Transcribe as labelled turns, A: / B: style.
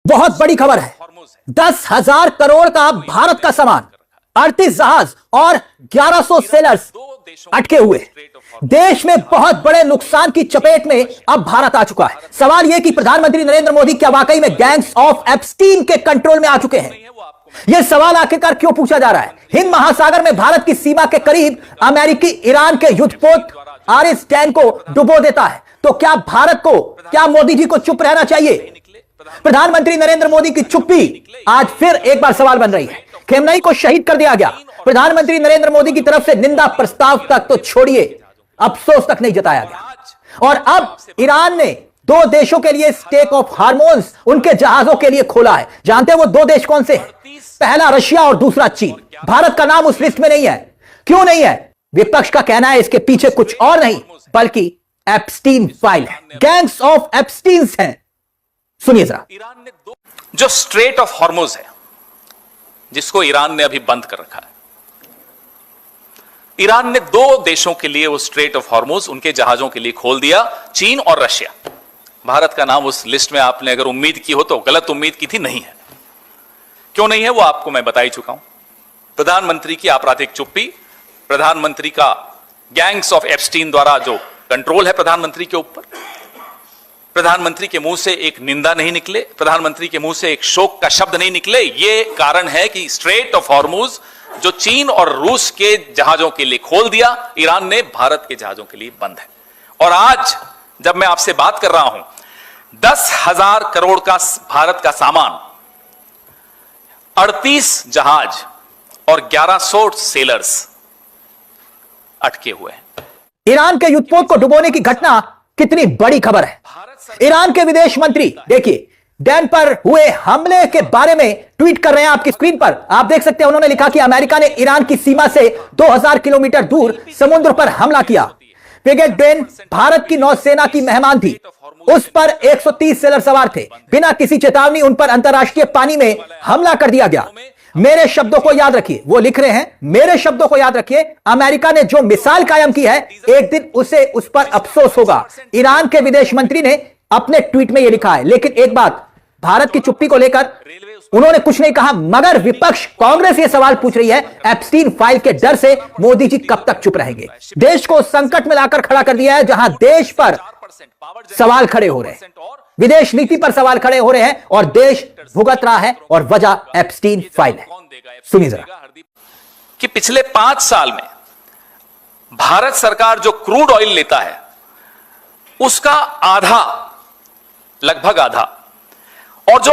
A: बहुत बड़ी खबर है। 10,000 करोड़ का भारत का सामान, 38 जहाज और 1100 सेलर्स अटके हुए। देश में बहुत बड़े नुकसान की चपेट में अब भारत आ चुका है। सवाल यह कि प्रधानमंत्री नरेंद्र मोदी क्या वाकई में गैंग्स ऑफ एप्स्टीन के कंट्रोल में आ चुके हैं? यह सवाल आखिरकार क्यों पूछा जा रहा है? हिंद महासागर में भारत की सीमा के करीब अमेरिकी ईरान के युद्धपोत RS-10 को डुबो देता है, तो क्या भारत को, क्या मोदी जी को चुप रहना चाहिए? प्रधानमंत्री नरेंद्र मोदी की चुप्पी आज फिर एक बार सवाल बन रही है। खेमनई को शहीद कर दिया गया, प्रधानमंत्री नरेंद्र मोदी की तरफ से निंदा प्रस्ताव तक तो छोड़िए, अफसोस तक नहीं जताया गया। और अब ईरान ने 2 देशों के लिए स्टेट ऑफ हार्मोन्स उनके जहाजों के लिए खोला है। जानते हैं वो 2 देश कौन से हैं? पहला रशिया और दूसरा चीन। भारत का नाम उस लिस्ट में नहीं है। क्यों नहीं है? विपक्ष का कहना है इसके पीछे कुछ और नहीं बल्कि एप्स्टीन फाइल है, गैंग्स ऑफ एप्स्टीन हैं। सुनिए जरा।
B: ईरान ने जो स्ट्रेट ऑफ हॉर्मुज है, जिसको ईरान ने अभी बंद कर रखा है, ईरान ने 2 देशों के लिए वो स्ट्रेट ऑफ हॉर्मुज उनके जहाजों के लिए खोल दिया, चीन और रशिया। भारत का नाम उस लिस्ट में आपने अगर उम्मीद की हो तो गलत उम्मीद की थी, नहीं है। क्यों नहीं है वो आपको मैं बता ही चुका हूं। प्रधानमंत्री की आपराधिक चुप्पी, प्रधानमंत्री का गैंग्स ऑफ एप्स्टीन द्वारा जो कंट्रोल है प्रधानमंत्री के ऊपर, प्रधानमंत्री के मुंह से एक निंदा नहीं निकले, प्रधानमंत्री के मुंह से एक शोक का शब्द नहीं निकले, ये कारण है कि स्ट्रेट ऑफ हॉर्मुज जो चीन और रूस के जहाजों के लिए खोल दिया, ईरान ने भारत के जहाजों के लिए बंद है। और आज जब मैं आपसे बात कर रहा हूं, 10,000 करोड़ का भारत का सामान, 38 जहाज और 1100 सेलर्स अटके हुए हैं।
A: ईरान के युद्धपोत को डुबोने की घटना कितनी बड़ी खबर है। ईरान के विदेश मंत्री देखिए डैन पर हुए हमले के बारे में ट्वीट कर रहे हैं। आपकी स्क्रीन पर आप देख सकते हैं, उन्होंने लिखा कि अमेरिका ने ईरान की सीमा से 2000 किलोमीटर दूर समुद्र पर हमला किया। फ्रिगेट डैन भारत की नौसेना की मेहमान थी, उस पर 130 सेलर सवार थे। बिना किसी चेतावनी उन पर अंतरराष्ट्रीय पानी में हमला कर दिया गया। मेरे शब्दों को याद रखिए, वो लिख रहे हैं, मेरे शब्दों को याद रखिए, अमेरिका ने जो मिसाल कायम की है एक दिन उसे उस पर अफसोस होगा। ईरान के विदेश मंत्री ने अपने ट्वीट में यह लिखा है। लेकिन एक बात, भारत की चुप्पी को लेकर उन्होंने कुछ नहीं कहा, मगर विपक्ष कांग्रेस यह सवाल पूछ रही है, एप्स्टीन फाइल के डर से मोदी जी कब तक चुप रहेंगे? देश को संकट में लाकर खड़ा कर दिया है, जहां देश पर सवाल खड़े हो रहे हैं, विदेश नीति पर सवाल खड़े हो रहे हैं और देश भुगत रहा है, और वजह एप्स्टीन फाइल है। सुनिए जरा।
B: कि पिछले 5 साल में भारत सरकार जो क्रूड ऑयल लेता है उसका आधा, लगभग आधा, और जो